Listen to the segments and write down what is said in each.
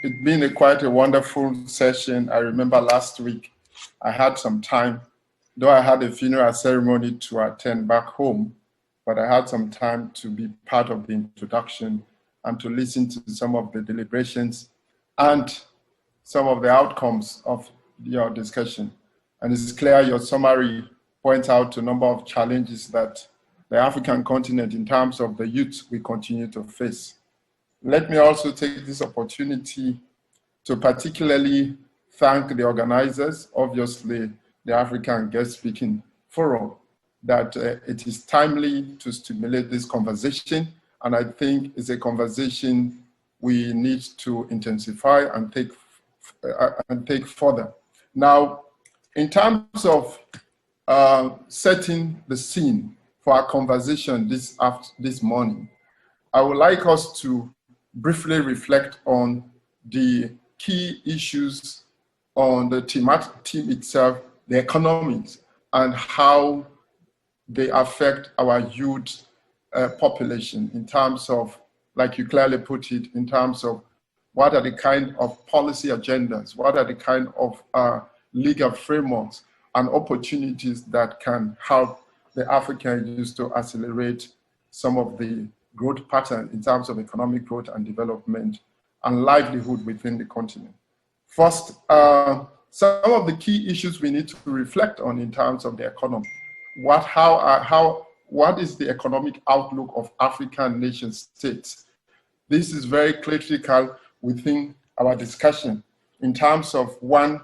it's been quite a wonderful session. I remember last week I had some time, though I had a funeral ceremony to attend back home, but I had some time to be part of the introduction and to listen to some of the deliberations and some of the outcomes of your discussion. And it's clear your summary points out a number of challenges that the African continent in terms of the youth we continue to face. Let me also take this opportunity to particularly thank the organizers, obviously the African Guest Speaking Forum, that it is timely to stimulate this conversation. And I think it's a conversation we need to intensify and take further. Now, in terms of setting the scene for our conversation this morning, I would like us to briefly reflect on the key issues on the theme itself, the economics, and how they affect our youth population in terms of, like you clearly put it, in terms of what are the kind of policy agendas, what are the kind of legal frameworks and opportunities that can help the African youth to accelerate some of the growth pattern in terms of economic growth and development and livelihood within the continent. First, some of the key issues we need to reflect on in terms of the economy. What is the economic outlook of African nation states? This is very critical within our discussion in terms of one,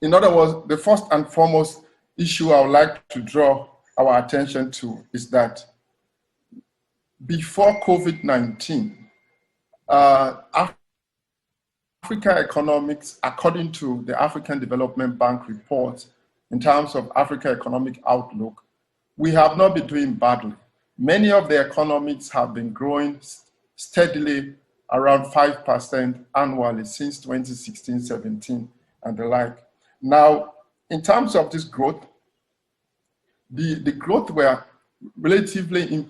in other words, the first and foremost issue I would like to draw our attention to is that before COVID-19, Africa economics, according to the African Development Bank report, in terms of Africa economic outlook, we have not been doing badly. Many of the economies have been growing steadily around 5% annually since 2016-17 and the like. Now, in terms of this growth, the growth were relatively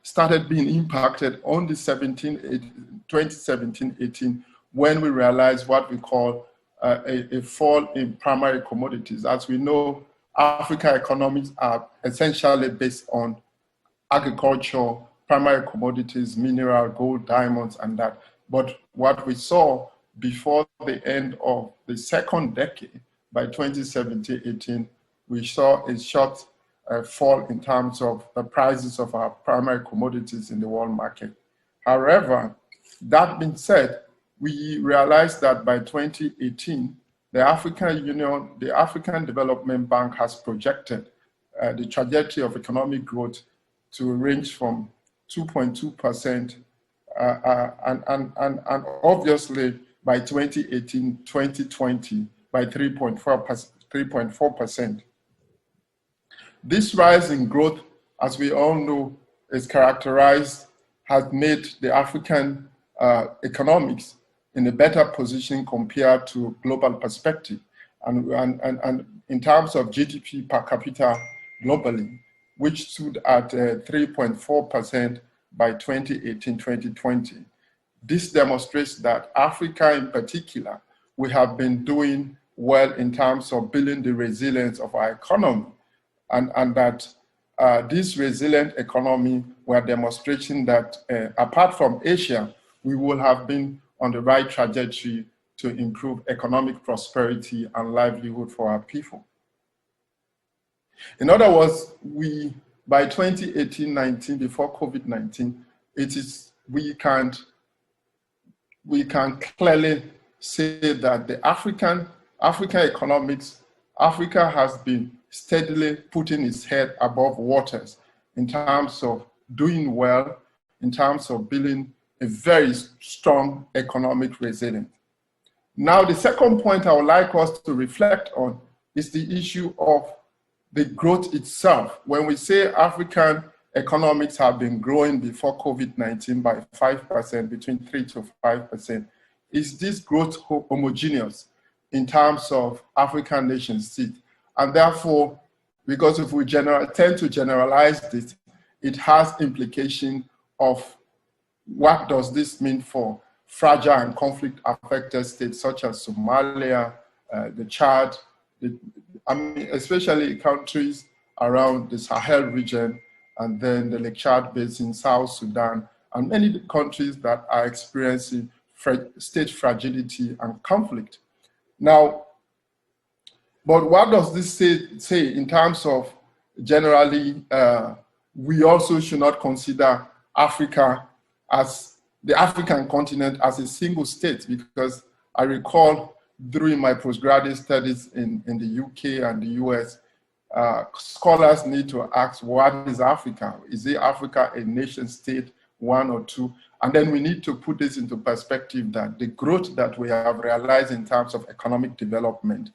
started being impacted on the 2017-18 when we realized what we call a fall in primary commodities. As we know, Africa economies are essentially based on agriculture, primary commodities, mineral, gold, diamonds, and that. But what we saw before the end of the second decade, by 2017-18, we saw a short fall in terms of the prices of our primary commodities in the world market. However, that being said, we realized that by 2018, the African Union, the African Development Bank has projected the trajectory of economic growth to range from 2.2% and obviously by 2018-2020 by 3.4%. This rise in growth, as we all know, has made the African economics in a better position compared to global perspective. And in terms of GDP per capita globally, which stood at 3.4% by 2018-2020. This demonstrates that Africa in particular, we have been doing well in terms of building the resilience of our economy. And that this resilient economy, we're demonstrating that apart from Asia, we will have been on the right trajectory to improve economic prosperity and livelihood for our people. In other words, by 2018-19, before COVID-19, we can clearly say that the African economics, Africa has been steadily putting its head above waters in terms of doing well, in terms of building a very strong economic resilience. Now, the second point I would like us to reflect on is the issue of the growth itself. When we say African economics have been growing before COVID-19 by 5%, between 3 to 5%, is this growth homogeneous in terms of African nation states? And therefore, because if we tend to generalize this, it has implication of what does this mean for fragile and conflict-affected states such as Somalia, the Chad, especially countries around the Sahel region, and then the Lake Chad Basin, South Sudan, and many countries that are experiencing state fragility and conflict. Now, but what does this say in terms of generally, we also should not consider Africa as the African continent as a single state, because I recall during my postgraduate studies in the UK and the US, scholars need to ask, what is Africa? Is it Africa a nation state, one or two? And then we need to put this into perspective that the growth that we have realized in terms of economic development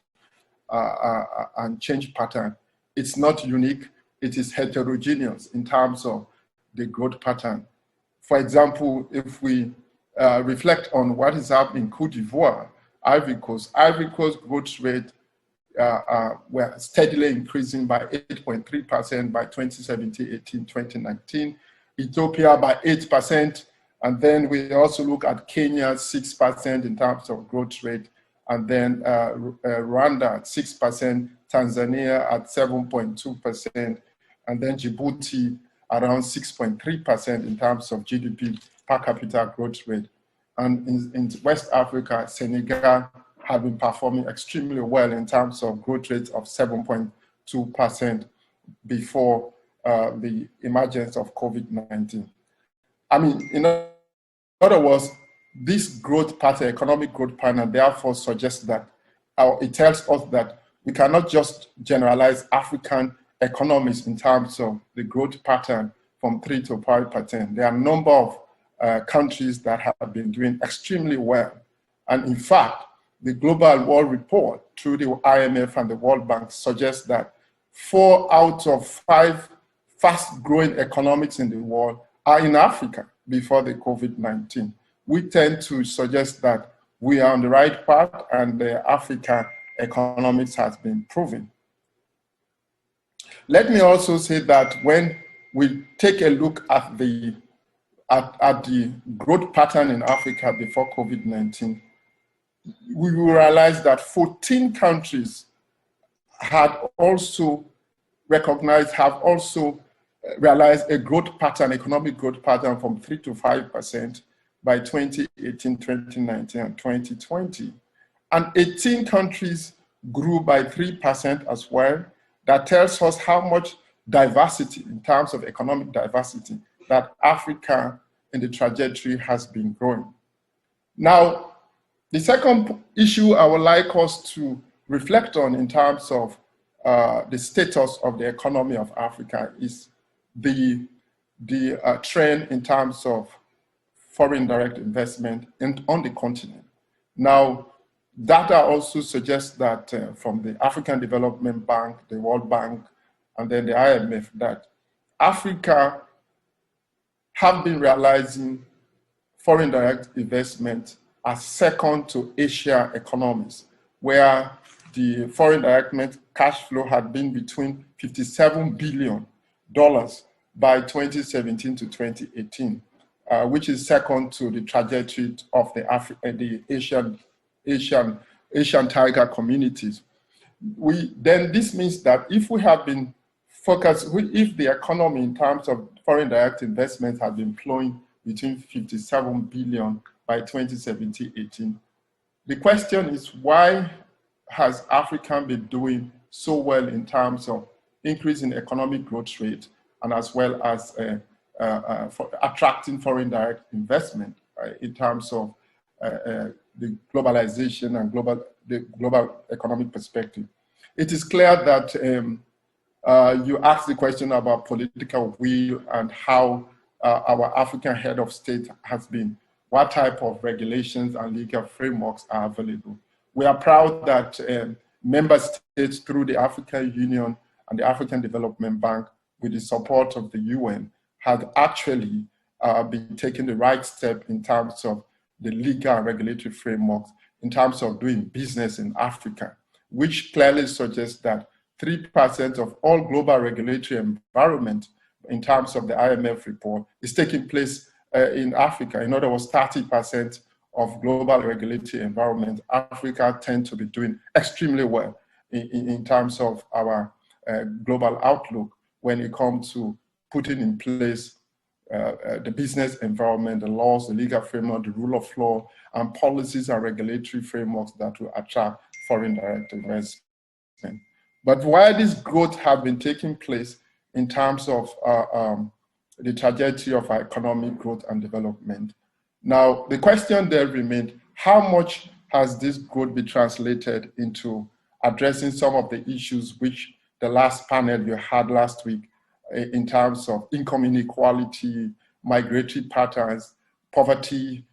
and change pattern, it's not unique, it is heterogeneous in terms of the growth pattern. For example, if we reflect on what is happening in Cote d'Ivoire, Ivory Coast growth rate were steadily increasing by 8.3% by 2017, 18, 2019. Ethiopia by 8%. And then we also look at Kenya, 6% in terms of growth rate. And then Rwanda at 6%, Tanzania at 7.2%, and then Djibouti around 6.3% in terms of GDP per capita growth rate. And in West Africa, Senegal have been performing extremely well in terms of growth rate of 7.2% before the emergence of COVID-19. I mean, in other words, this growth pattern, economic growth pattern, therefore suggests that, it tells us that we cannot just generalize African economies in terms of the growth pattern from 3 to 5%. There are a number of countries that have been doing extremely well. And in fact, the Global World Report through the IMF and the World Bank suggests that 4 out of 5 fast-growing economies in the world are in Africa before the COVID-19. We tend to suggest that we are on the right path and the African economics has been proven. Let me also say that when we take a look at the growth pattern in Africa before COVID-19, we will realize that 14 countries have also realized a growth pattern, economic growth pattern from 3 to 5% by 2018, 2019, and 2020. And 18 countries grew by 3% as well. That tells us how much diversity in terms of economic diversity that Africa in the trajectory has been growing. Now, the second issue I would like us to reflect on in terms of the status of the economy of Africa is the trend in terms of foreign direct investment on the continent. Now, data also suggests that from the African Development Bank, the World Bank, and then the IMF, that Africa have been realizing foreign direct investment as second to Asia economies, where the foreign direct cash flow had been between $57 billion by 2017 to 2018, which is second to the trajectory of the Asian tiger communities. This means that if we have been focused, if the economy in terms of foreign direct investment has been flowing between 57 billion by 2017-18, the question is, why has Africa been doing so well in terms of increasing economic growth rate and as well as for attracting foreign direct investment in terms of the globalization and the global economic perspective? It is clear that you asked the question about political will and how our African head of state has been, what type of regulations and legal frameworks are available. We are proud that member states through the African Union and the African Development Bank, with the support of the UN, have actually been taking the right step in terms of the legal and regulatory frameworks in terms of doing business in Africa, which clearly suggests that 3% of all global regulatory environment in terms of the IMF report is taking place in Africa. In other words, 30% of global regulatory environment, Africa tends to be doing extremely well in terms of our global outlook when it comes to putting in place the business environment, the laws, the legal framework, the rule of law, and policies and regulatory frameworks that will attract foreign direct investment. But while this growth have been taking place in terms of the trajectory of our economic growth and development, now the question there remained, how much has this growth been translated into addressing some of the issues which the last panel you had last week in terms of income inequality, migratory patterns, poverty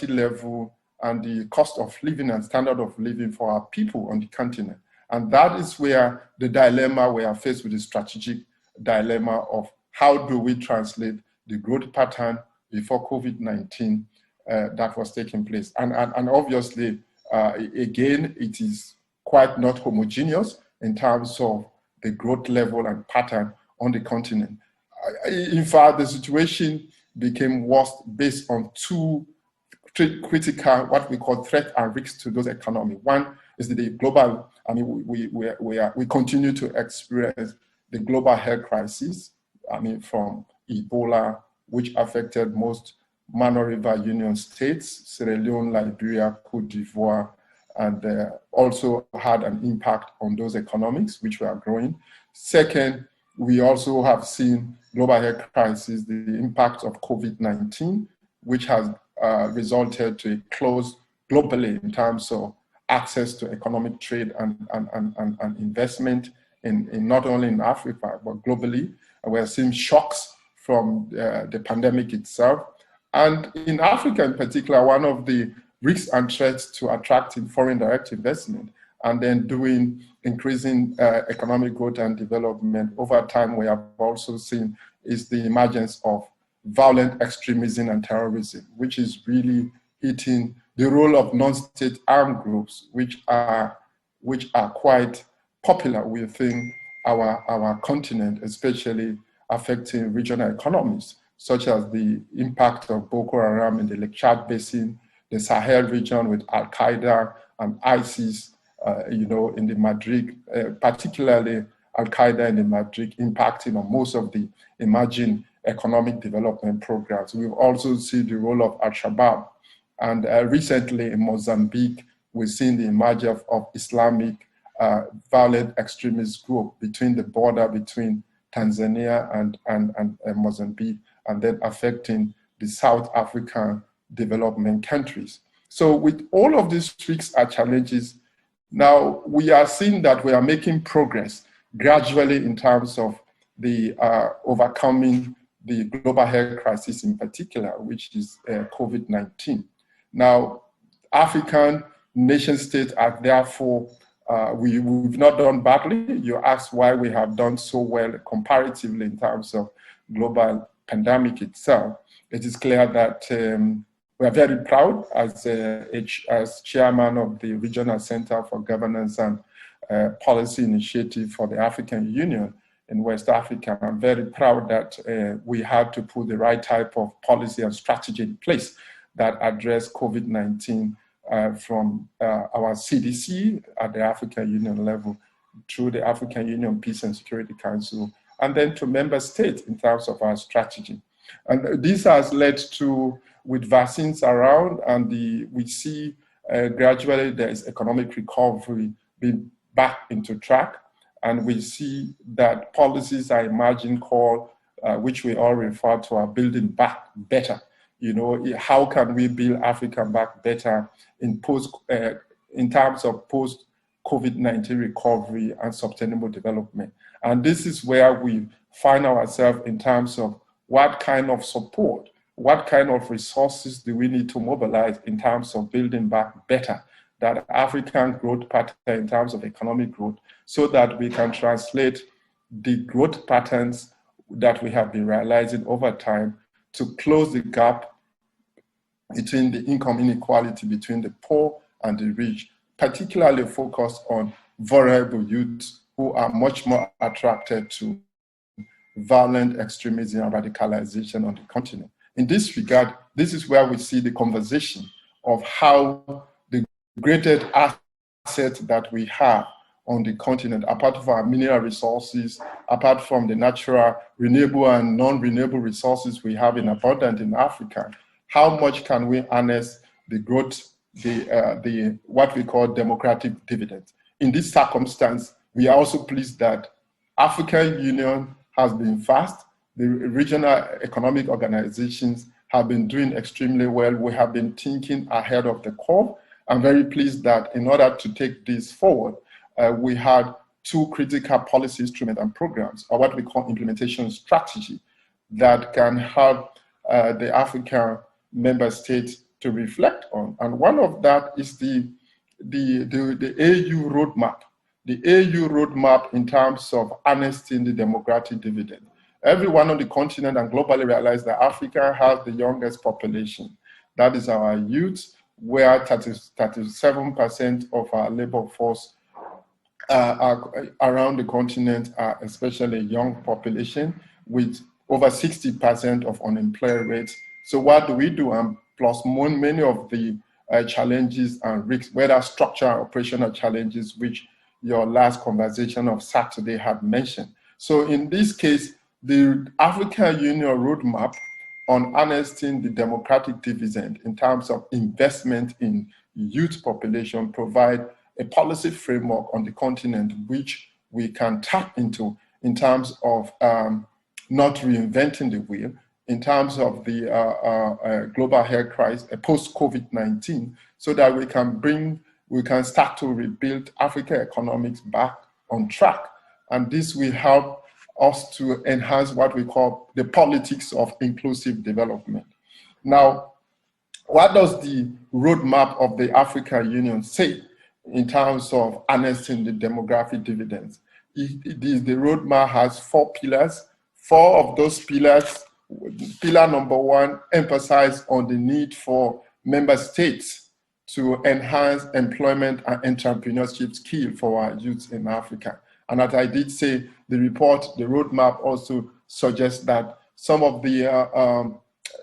level, and the cost of living and standard of living for our people on the continent. And that is where the dilemma we are faced with, the strategic dilemma of how do we translate the growth pattern before COVID-19 that was taking place. And obviously, again, it is quite not homogeneous in terms of the growth level and pattern on the continent. In fact, the situation became worse based on two critical, what we call threat and risks to those economies. One is the global, I mean, we continue to experience the global health crisis, I mean, from Ebola, which affected most Mano River Union states, Sierra Leone, Liberia, Cote d'Ivoire, and also had an impact on those economics, which were growing. Second, we also have seen global health crisis, the impact of COVID-19, which has resulted to a close globally in terms of access to economic trade and investment in not only in Africa, but globally. We're seeing shocks from the pandemic itself. And in Africa in particular, one of the risks and threats to attracting foreign direct investment and then increasing economic growth and development over time, we have also seen is the emergence of violent extremism and terrorism, which is really hitting the role of non-state armed groups, which are quite popular within our continent, especially affecting regional economies, such as the impact of Boko Haram in the Lake Chad Basin, the Sahel region with Al-Qaeda and ISIS, in the Madrid, particularly Al-Qaeda in the Madrid, impacting on most of the emerging economic development programs. We've also seen the role of Al-Shabaab. And recently in Mozambique, we've seen the emergence of Islamic violent extremist group between the border between Tanzania and Mozambique, and then affecting the South African development countries. So with all of these risks and challenges, now we are seeing that we are making progress gradually in terms of the overcoming the global health crisis in particular, which is COVID-19. Now, African nation states are therefore, we've not done badly. You asked why we have done so well comparatively in terms of global pandemic itself. It is clear that we are very proud as chairman of the Regional Center for Governance and Policy Initiative for the African Union in West Africa. I'm very proud that we had to put the right type of policy and strategy in place that address COVID-19 from our CDC at the African Union level through the African Union Peace and Security Council, and then to member states in terms of our strategy. And this has led to, with vaccines around, and we see gradually there is economic recovery being back into track. And we see that policies are emerging called, which we all refer to, are building back better. How can we build Africa back better in terms of post-COVID-19 recovery and sustainable development? And this is where we find ourselves in terms of what kind of support, what kind of resources do we need to mobilize in terms of building back better that African growth pattern in terms of economic growth, so that we can translate the growth patterns that we have been realizing over time to close the gap between the income inequality between the poor and the rich, particularly focused on vulnerable youths who are much more attracted to violent extremism and radicalization on the continent. In this regard, this is where we see the conversation of how the greatest asset that we have on the continent, apart from our mineral resources, apart from the natural, renewable and non-renewable resources we have in abundance in Africa, how much can we harness the growth, the what we call democratic dividend? In this circumstance, we are also pleased that African Union has been fast. The regional economic organizations have been doing extremely well. We have been thinking ahead of the curve. I'm very pleased that in order to take this forward, we had two critical policy instruments and programs, or what we call implementation strategy, that can help the African member states to reflect on. And one of that is the AU roadmap. The AU roadmap in terms of harnessing the democratic dividend. Everyone on the continent and globally realize that Africa has the youngest population. That is our youth, where 37% of our labor force around the continent are especially young population with over 60% of unemployment rates. So what do we do? And plus many of the challenges and risks, whether structural operational challenges, which your last conversation of Saturday had mentioned. So in this case, the African Union roadmap on harnessing the democratic dividend in terms of investment in youth population provide a policy framework on the continent which we can tap into in terms of not reinventing the wheel, in terms of the global health crisis, post-COVID-19, so that we can start to rebuild African economics back on track. And this will help us to enhance what we call the politics of inclusive development. Now, what does the roadmap of the African Union say in terms of harnessing the demographic dividends? The roadmap has 4 pillars. 4 of those pillars, pillar number 1, emphasize on the need for member states to enhance employment and entrepreneurship skills for our youth in Africa. And as I did say, the report, the roadmap also suggests that some of the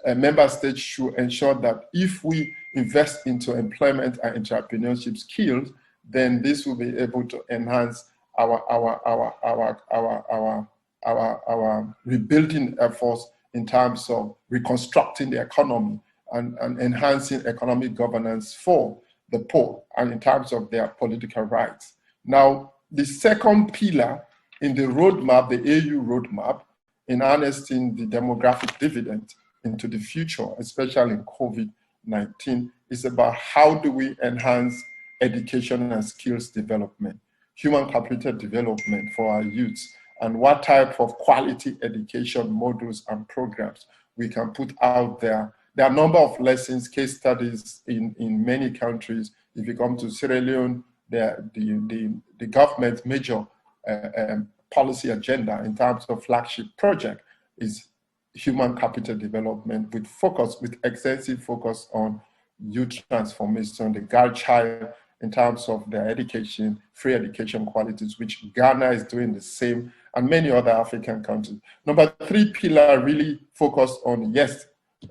member states should ensure that if we invest into employment and entrepreneurship skills, then this will be able to enhance our rebuilding efforts in terms of reconstructing the economy and enhancing economic governance for the poor and in terms of their political rights. Now, the second pillar in the roadmap, the AU roadmap, in harnessing the demographic dividend into the future, especially in COVID-19, is about how do we enhance education and skills development, human capital development for our youths, and what type of quality education models and programs we can put out there. There are a number of lessons, case studies in many countries. If you come to Sierra Leone, the government's major policy agenda in terms of flagship project is human capital development with extensive focus on youth transformation, the girl child in terms of their education, free education qualities, which Ghana is doing the same, and many other African countries. Number 3 pillar really focused on, yes,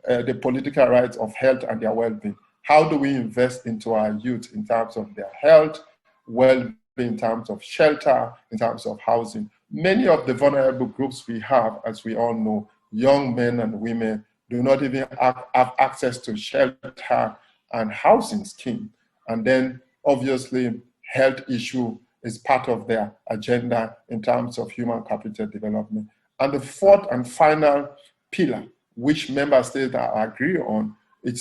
the political rights of health and their well-being. How do we invest into our youth in terms of their health, well-being, in terms of shelter, in terms of housing? Many of the vulnerable groups we have, as we all know, young men and women, do not even have access to shelter and housing scheme. And then obviously health issue is part of their agenda in terms of human capital development. And the 4th and final pillar, which member states agree on, it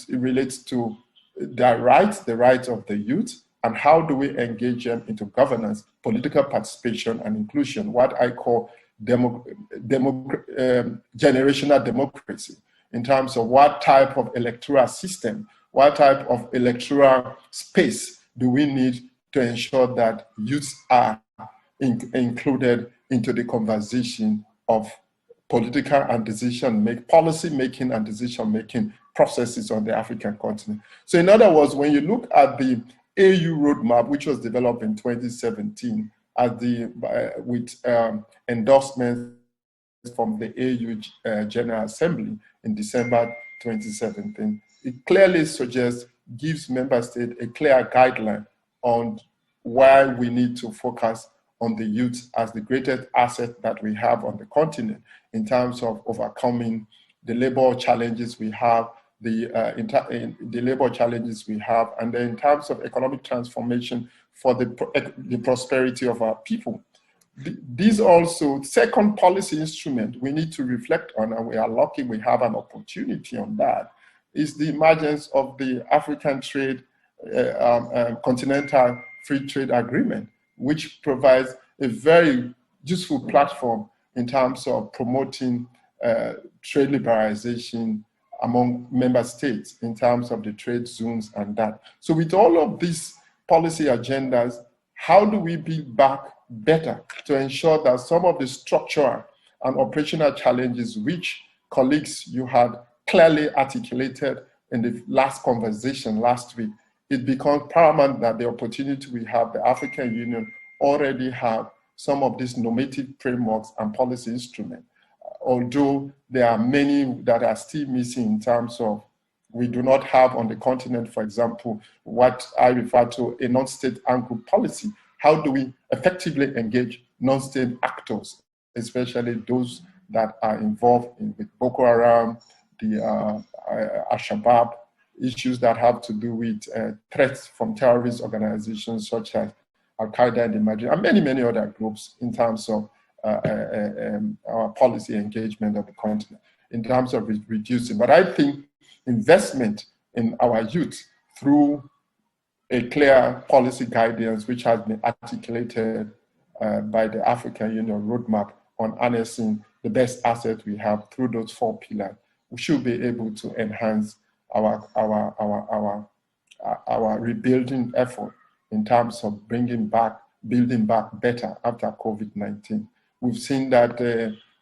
relates to the rights of the youth, and how do we engage them into governance, political participation, and inclusion, what I call generational democracy, in terms of what type of electoral system, what type of electoral space do we need to ensure that youths are included into the conversation of political and policy making and decision making processes on the African continent. So in other words, when you look at the AU roadmap, which was developed in 2017 with endorsements from the AU General Assembly in December 2017, it clearly suggests, gives member states a clear guideline on why we need to focus on the youth as the greatest asset that we have on the continent in terms of overcoming the labor challenges we have, the labor challenges we have, and then in terms of economic transformation for the prosperity of our people. These also, second policy instrument we need to reflect on, and we are lucky we have an opportunity on that, is the emergence of the African Continental Free Trade Agreement, which provides a very useful platform in terms of promoting trade liberalization among member states in terms of the trade zones and that. So with all of these policy agendas, how do we build back better to ensure that some of the structural and operational challenges which colleagues you had clearly articulated in the last conversation last week, it becomes paramount that the opportunity we have, the African Union already have some of these normative frameworks and policy instruments. Although there are many that are still missing in terms of, we do not have on the continent, for example, what I refer to a non-state angle policy. How do we effectively engage non-state actors, especially those that are involved with Boko Haram, the Al-Shabaab, issues that have to do with threats from terrorist organizations such as Al-Qaeda and the Madrid, and many, many other groups in terms of our policy engagement of the continent, in terms of reducing. But I think investment in our youth through a clear policy guidance, which has been articulated by the African Union roadmap on harnessing the best asset we have through those 4 pillars, we should be able to enhance our rebuilding effort in terms of building back better after COVID-19. We've seen that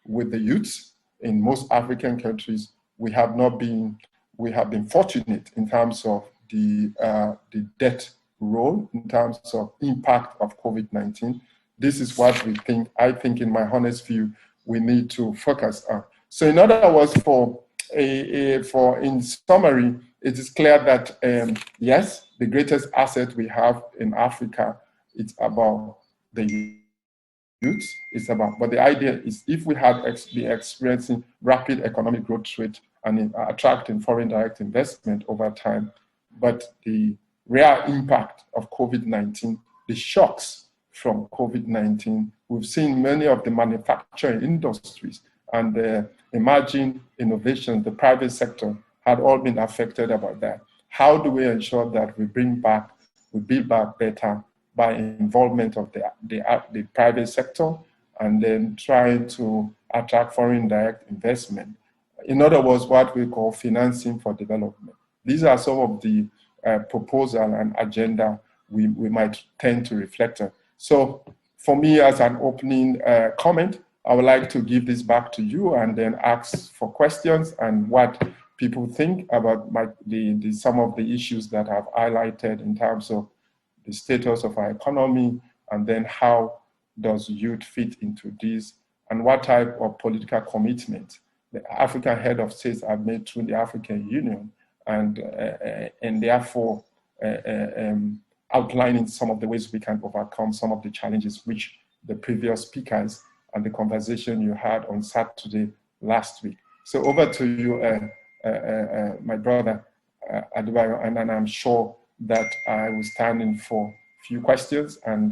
with the youths in most African countries, we have been fortunate in terms of the death roll, in terms of impact of COVID-19. This is what I think in my honest view, we need to focus on. So in other words, in summary, it is clear that yes, the greatest asset we have in Africa, it's about the youth. But the idea is, if we have been experiencing rapid economic growth rate and attracting foreign direct investment over time, but the real impact of COVID-19, the shocks from COVID-19, we've seen many of the manufacturing industries and the emerging innovation, the private sector, had all been affected about that. How do we ensure that we build back better by involvement of the private sector, and then trying to attract foreign direct investment? In other words, what we call financing for development. These are some of the proposal and agenda we might tend to reflect on. So for me, as an opening comment, I would like to give this back to you and then ask for questions and what people think about some of the issues that I've highlighted in terms of the status of our economy, and then how does youth fit into this, and what type of political commitment the African head of states have made through the African Union, and therefore outlining some of the ways we can overcome some of the challenges which the previous speakers and the conversation you had on Saturday last week. So over to you, my brother Adebayo, and then I'm sure that I will stand in for a few questions, and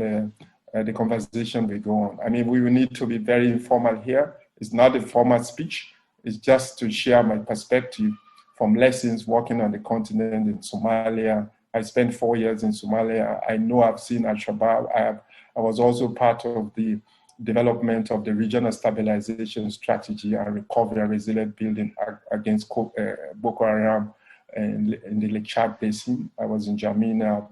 the conversation will go on. I mean, we will need to be very informal here. It's not a formal speech. It's just to share my perspective from lessons working on the continent in Somalia. I spent 4 years in Somalia. I know I've seen Al-Shabaab. I was also part of the development of the regional stabilization strategy and recovery and resilient building against Boko Haram in the Lake Chad Basin. I was in Jamina.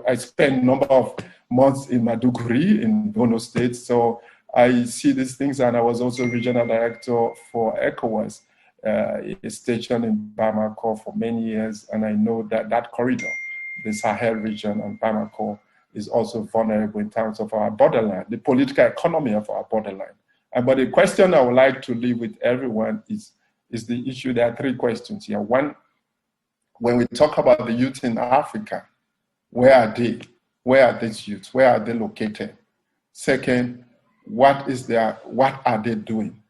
I spent a number of months in Maduguri in Borno State. So I see these things, and I was also regional director for ECOWAS, a station in Bamako for many years, and I know that corridor, the Sahel region and Bamako, is also vulnerable in terms of our borderline, the political economy of our borderline. But the question I would like to leave with everyone is the issue. There are 3 questions here. One, when we talk about the youth in Africa, where are they? Where are these youths? Where are they located? Second, what are they doing?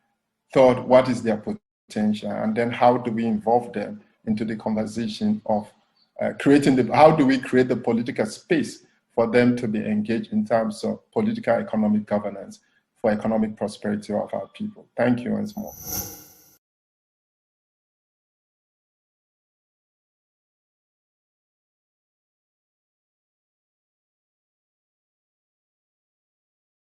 Third, what is their potential? And then how do we involve them into the conversation of how do we create the political space for them to be engaged in terms of political economic governance for economic prosperity of our people? Thank you once more.